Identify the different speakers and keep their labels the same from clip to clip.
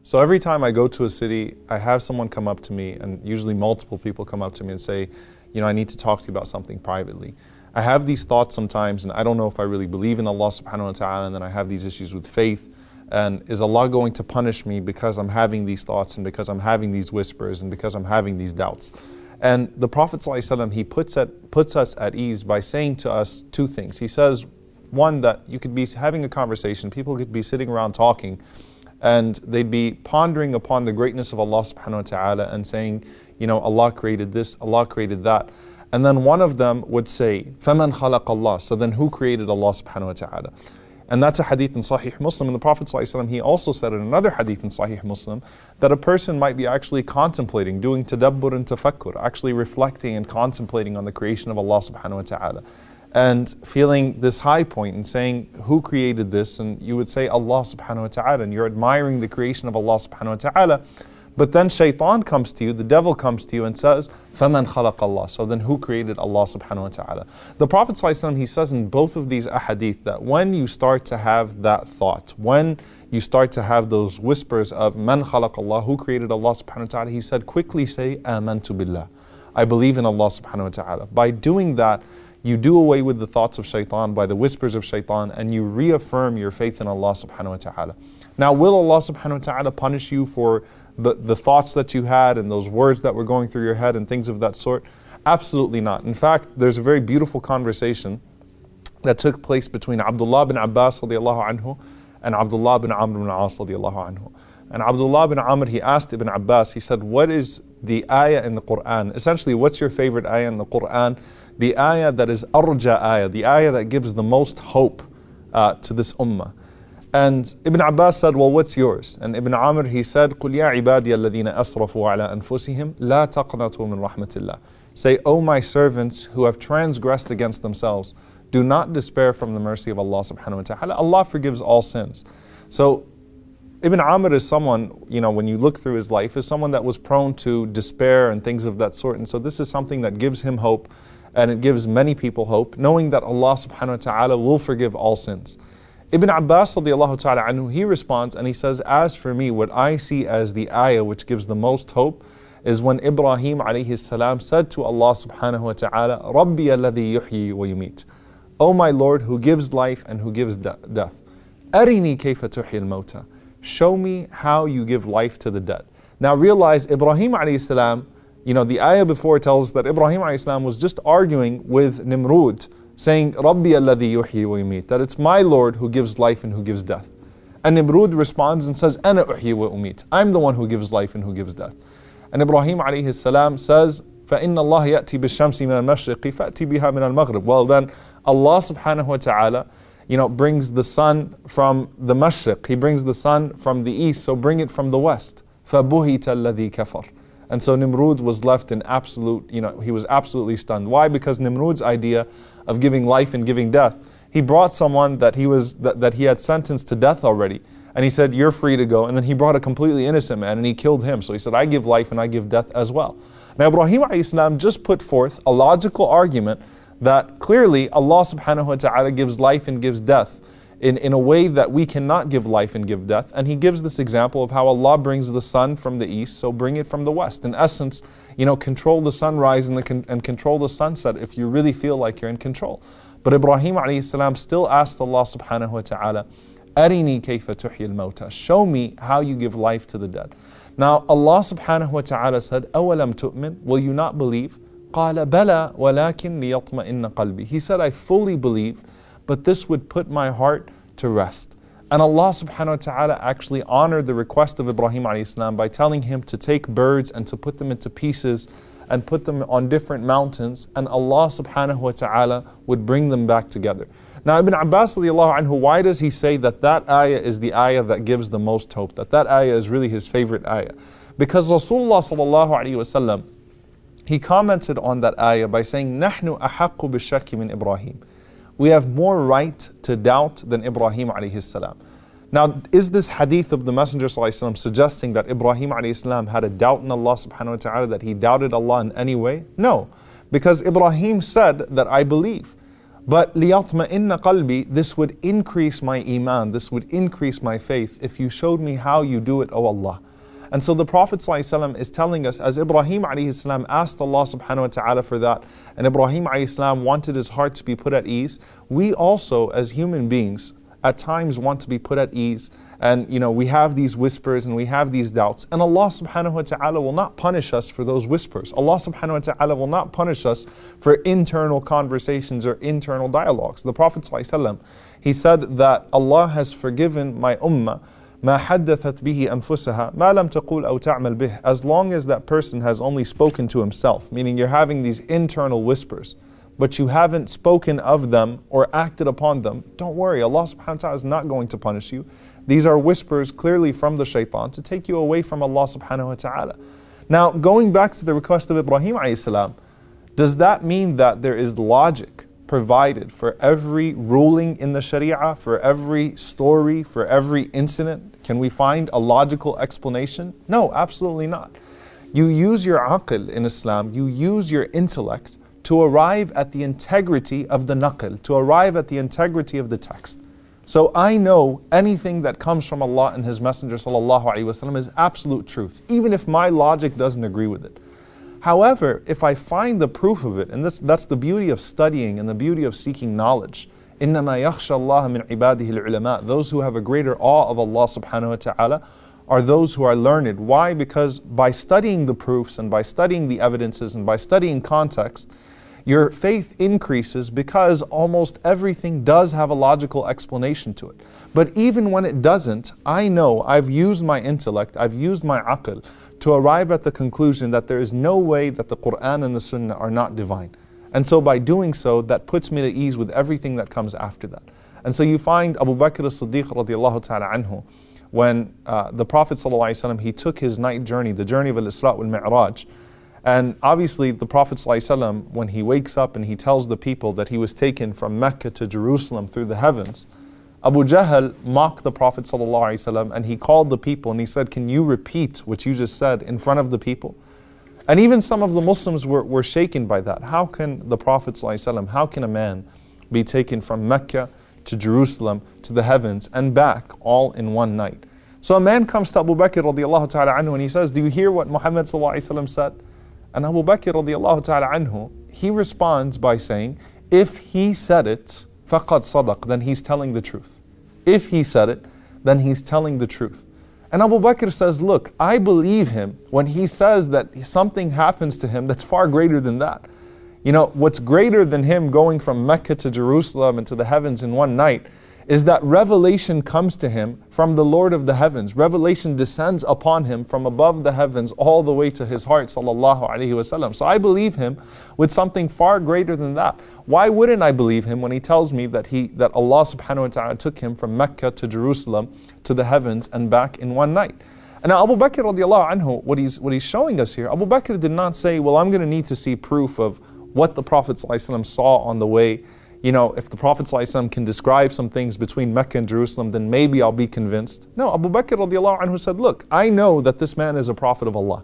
Speaker 1: So every time I go to a city, I have someone come up to me, and usually multiple people come up to me and say, I need to talk to you about something privately. I have these thoughts sometimes, and I don't know if I really believe in Allah subhanahu wa ta'ala, and then I have these issues with faith. And is Allah going to punish me because I'm having these thoughts, and because I'm having these whispers, and because I'm having these doubts? And the Prophet ﷺ, he puts us at ease by saying to us two things. He says, one, that you could be having a conversation, people could be sitting around talking, and they'd be pondering upon the greatness of Allah subhanahu wa ta'ala and saying, Allah created this, Allah created that. And then one of them would say, فَمَنْ خَلَقَ اللَّهِ? So then who created Allah subhanahu wa ta'ala? And that's a hadith in Sahih Muslim. And the Prophet ﷺ, he also said in another hadith in Sahih Muslim that a person might be actually contemplating, doing tadabbur and tafakkur, actually reflecting and contemplating on the creation of Allah subhanahu wa ta'ala, and feeling this high point and saying, who created this? And you would say, Allah subhanahu wa ta'ala, and you're admiring the creation of Allah subhanahu wa ta'ala. But then shaytan comes to you, the devil comes to you and says, فَمَنْ خَلَقَ اللَّهِ? So then who created Allah subhanahu wa ta'ala? The Prophet ﷺ, he says in both of these ahadith that when you start to have that thought, when you start to have those whispers of مَنْ خَلَقَ اللَّهِ, who created Allah subhanahu wa ta'ala, he said, quickly say, آمَنْتُ بِاللَّهِ, I believe in Allah subhanahu wa ta'ala. By doing that, you do away with the thoughts of shaytan, by the whispers of shaytan, and you reaffirm your faith in Allah subhanahu wa ta'ala. Now, will Allah subhanahu wa ta'ala punish you for the thoughts that you had and those words that were going through your head and things of that sort? Absolutely not. In fact, there's a very beautiful conversation that took place between Abdullah bin Abbas radiallahu anhu and Abdullah bin Amr bin As radiallahu anhu. And Abdullah bin Amr, he asked Ibn Abbas, he said, what is the ayah in the Quran? Essentially, what's your favorite ayah in the Quran? The ayah that is arja ayah, the ayah that gives the most hope to this ummah. And Ibn Abbas said, well, what's yours? And Ibn Amr, he said, قُلْ يَا عِبَادِيَ الَّذِينَ أَسْرَفُوا عَلَىٰ أَنفُسِهِمْ لَا تَقْنَطُوا مِنْ رَحْمَةِ اللَّهِ. Say, O my servants who have transgressed against themselves, do not despair from the mercy of Allah subhanahu wa ta'ala. Allah forgives all sins. So Ibn Amr is someone, when you look through his life, is someone that was prone to despair and things of that sort. And so this is something that gives him hope, and it gives many people hope, knowing that Allah subhanahu wa ta'ala will forgive all sins. Ibn Abbas radiallahu ta'ala anhu, he responds and he says, as for me, what I see as the ayah which gives the most hope is when Ibrahim alayhi salam said to Allah subhanahu wa ta'ala, Rabbi alladhi yuhyi wa yumit. O my Lord, who gives life and who gives death. Arini kayfa tuhyi al-mawta. Show me how you give life to the dead. Now realize Ibrahim alayhi salam, the ayah before tells us that Ibrahim alayhi salam was just arguing with Nimrud, saying, Rabbi alladhi yuhyi wa yumit, that it's my Lord who gives life and who gives death. And Nimrud responds and says, Ana uhyi wa umit, I'm the one who gives life and who gives death. And Ibrahim alayhi salam says, فَإِنَّ اللَّهَ يَأْتِي بِالشَّمْسِ مِنَ الْمَشْرِقِ فَأْتِي بِهَا مِنَ الْمَغْرِبِ. Well then, Allah subhanahu wa ta'ala, brings the sun from the mashriq, He brings the sun from the east, so bring it from the west. فَبُهِتَ الَّذِي كَفَرَ. And so Nimrud was left in absolute, he was absolutely stunned. Why? Because Nimrud's idea of giving life and giving death, he brought someone that he had sentenced to death already, and he said, you're free to go. And then he brought a completely innocent man and he killed him. So he said, I give life and I give death as well. Now Ibrahim alayhi salam just put forth a logical argument that clearly Allah subhanahu wa ta'ala gives life and gives death in a way that we cannot give life and give death. And he gives this example of how Allah brings the sun from the east, so bring it from the west. In essence, control the sunrise and control the sunset if you really feel like you're in control. But Ibrahim alayhi salam still asked Allah subhanahu wa ta'ala, Arini kayfa tuhyi al-mawta. Show me how you give life to the dead. Now Allah subhanahu wa ta'ala said, أَوَلَمْ تُؤْمِنْ? Will you not believe? قَالَ بَلَى وَلَكِنْ لِيَطْمَئِنَّ قَلْبِي. He said, I fully believe, but this would put my heart to rest. And Allah subhanahu wa ta'ala actually honored the request of Ibrahim alayhi salam by telling him to take birds and to put them into pieces and put them on different mountains, and Allah subhanahu wa ta'ala would bring them back together. Now Ibn Abbas radiallahu anhu, why does he say that ayah is the ayah that gives the most hope, that ayah is really his favorite ayah? Because Rasulullah sallallahu alayhi wa sallam, he commented on that ayah by saying, نَحْنُ أَحَقُّ بِالشَّكِّ مِنْ إِبْرَاهِيمِ. We have more right to doubt than Ibrahim alayhi salam. Now, is this hadith of the Messenger sallallahu alayhi wa sallam suggesting that Ibrahim alayhi salam had a doubt in Allah subhanahu wa ta'ala, that he doubted Allah in any way? No, because Ibrahim said that I believe. But لِيَطْمَئِنَّ قَلْبِي, this would increase my iman, this would increase my faith if you showed me how you do it, O Allah. And so the Prophet ﷺ is telling us, as Ibrahim ﷺ asked Allah subhanahu wa ta'ala for that, and Ibrahim ﷺ wanted his heart to be put at ease, we also as human beings at times want to be put at ease. And we have these whispers and we have these doubts. And Allah subhanahu wa ta'ala will not punish us for those whispers. Allah subhanahu wa ta'ala will not punish us for internal conversations or internal dialogues. The Prophet ﷺ, he said that Allah has forgiven my ummah ما حدثت به أنفسها ما لم تقول أو تعمل به, as long as that person has only spoken to himself, meaning you're having these internal whispers, but you haven't spoken of them or acted upon them. Don't worry, Allah subhanahu wa ta'ala is not going to punish you. These are whispers clearly from the shaitan to take you away from Allah subhanahu wa ta'ala. Now, going back to the request of Ibrahim alayhi salam, does that mean that there is logic provided for every ruling in the Sharia, for every story, for every incident? Can we find a logical explanation? No, absolutely not. You use your aql in Islam, you use your intellect to arrive at the integrity of the naql, to arrive at the integrity of the text. So I know anything that comes from Allah and His Messenger sallallahu alaihi wasallam is absolute truth, even if my logic doesn't agree with it. However, if I find the proof of it, and that's the beauty of studying and the beauty of seeking knowledge, إِنَّمَا يَخْشَى اللَّهَ مِنْ عِبَادِهِ الْعُلَمَاء, those who have a greater awe of Allah subhanahu wa ta'ala are those who are learned. Why? Because by studying the proofs and by studying the evidences and by studying context, your faith increases because almost everything does have a logical explanation to it. But even when it doesn't, I know I've used my intellect, I've used my aql to arrive at the conclusion that there is no way that the Quran and the Sunnah are not divine. And so by doing so, that puts me at ease with everything that comes after that. And so you find Abu Bakr as-Siddiq radiallahu ta'ala anhu, when the Prophet sallallahu alaihi wasallam, he took his night journey, the journey of al-Isra wal-Mi'raj. And obviously the Prophet ﷺ, when he wakes up and he tells the people that he was taken from Mecca to Jerusalem through the heavens, Abu Jahl mocked the Prophet ﷺ and he called the people and he said, can you repeat what you just said in front of the people? And even some of the Muslims were shaken by that. How can the Prophet ﷺ, how can a man be taken from Mecca to Jerusalem to the heavens and back all in one night? So a man comes to Abu Bakr radiallahu ta'ala anhu and he says, do you hear what Muhammad ﷺ said? And Abu Bakr radiallahu ta'ala anhu, he responds by saying, if he said it, فَقَدْ صَدَقْ, then he's telling the truth. If he said it, then he's telling the truth. And Abu Bakr says, look, I believe him when he says that something happens to him that's far greater than that. What's greater than him going from Mecca to Jerusalem and to the heavens in one night is that revelation comes to him from the Lord of the heavens. Revelation descends upon him from above the heavens all the way to his heart, sallallahu alaihi wasallam. So I believe him with something far greater than that. Why wouldn't I believe him when he tells me that Allah subhanahu wa ta'ala took him from Mecca to Jerusalem to the heavens and back in one night? And now Abu Bakr radiallahu anhu, what he's showing us here, Abu Bakr did not say, well, I'm going to need to see proof of what the Prophet ﷺ saw on the way. If the Prophet ﷺ can describe some things between Mecca and Jerusalem, then maybe I'll be convinced. No, Abu Bakr radiallahu anhu said, look, I know that this man is a prophet of Allah.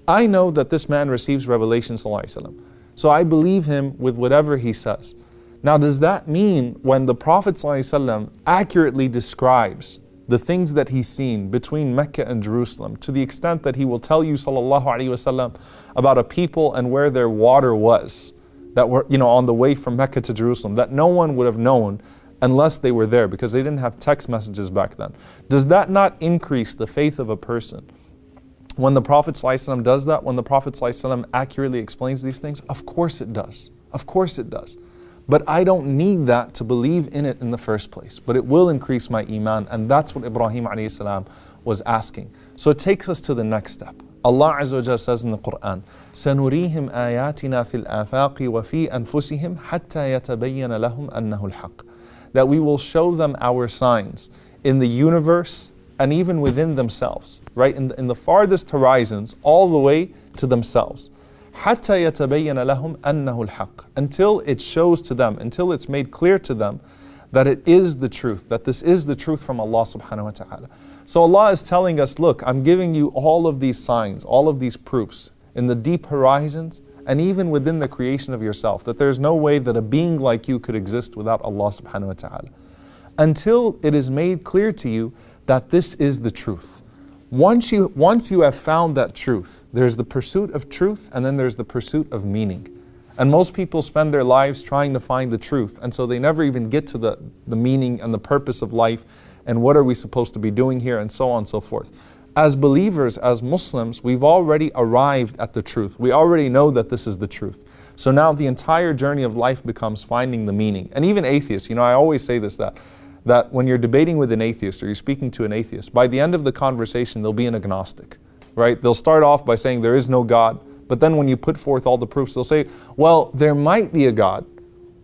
Speaker 1: I know that this man receives revelation sallallahu alaihi wasallam. So I believe him with whatever he says. Now does that mean when the Prophet sallallahu alaihi wasallam accurately describes the things that he's seen between Mecca and Jerusalem, to the extent that he will tell you sallallahu alaihi wasallam about a people and where their water was, that were on the way from Mecca to Jerusalem, that no one would have known unless they were there, because they didn't have text messages back then. Does that not increase the faith of a person when the Prophet ﷺ does that, when the Prophet ﷺ accurately explains these things? Of course it does. Of course it does. But I don't need that to believe in it in the first place. But it will increase my iman, and that's what Ibrahim alayhi salam was asking. So it takes us to the next step. Allah Azza wa Jalla says in the Quran, سَنُرِيهِمْ آيَاتِنَا فِي الْآفَاقِ وَفِي أَنفُسِهِمْ حَتَّى يَتَبَيَّنَ لَهُمْ أَنَّهُ الْحَقِّ. That we will show them our signs in the universe and even within themselves, right? In the farthest horizons, all the way to themselves. حَتَّى يَتَبَيَّنَ لَهُمْ أَنَّهُ الْحَقِّ. Until it shows to them, until it's made clear to them that it is the truth, that this is the truth from Allah subhanahu wa ta'ala. So Allah is telling us, look, I'm giving you all of these signs, all of these proofs in the deep horizons and even within the creation of yourself, that there's no way that a being like you could exist without Allah subhanahu wa ta'ala. Until it is made clear to you that this is the truth. Once you have found that truth, there's the pursuit of truth, and then there's the pursuit of meaning. And most people spend their lives trying to find the truth, and so they never even get to the meaning and the purpose of life, and what are we supposed to be doing here, and so on and so forth. As believers, as Muslims, we've already arrived at the truth. We already know that this is the truth. So now the entire journey of life becomes finding the meaning. And even atheists, I always say this, that when you're debating with an atheist or you're speaking to an atheist, by the end of the conversation, they'll be an agnostic, right? They'll start off by saying there is no God, but then when you put forth all the proofs, they'll say, well, there might be a God,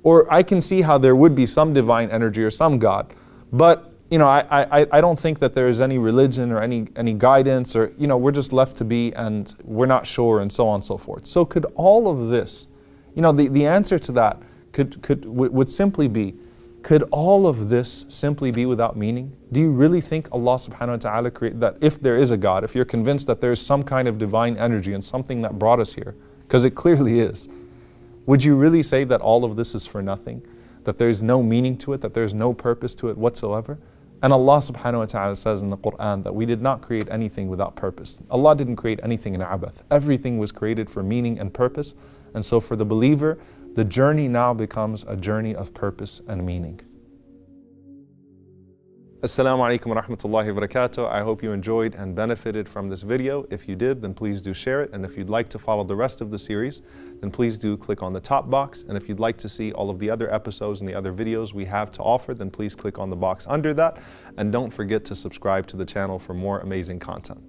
Speaker 1: or I can see how there would be some divine energy or some God, but I don't think that there is any religion or any guidance, or we're just left to be and we're not sure, and so on and so forth. So could all of this, the answer to that would simply be, could all of this simply be without meaning? Do you really think Allah subhanahu wa ta'ala created that? If there is a God, if you're convinced that there is some kind of divine energy and something that brought us here, because it clearly is, would you really say that all of this is for nothing? That there is no meaning to it, that there is no purpose to it whatsoever? And Allah subhanahu wa ta'ala says in the Quran that we did not create anything without purpose. Allah didn't create anything in abath. Everything was created for meaning and purpose. And so for the believer, the journey now becomes a journey of purpose and meaning. Assalamu alaikum wa rahmatullahi wa barakatuh. I hope you enjoyed and benefited from this video. If you did, then please do share it. And if you'd like to follow the rest of the series, then please do click on the top box. And if you'd like to see all of the other episodes and the other videos we have to offer, then please click on the box under that. And don't forget to subscribe to the channel for more amazing content.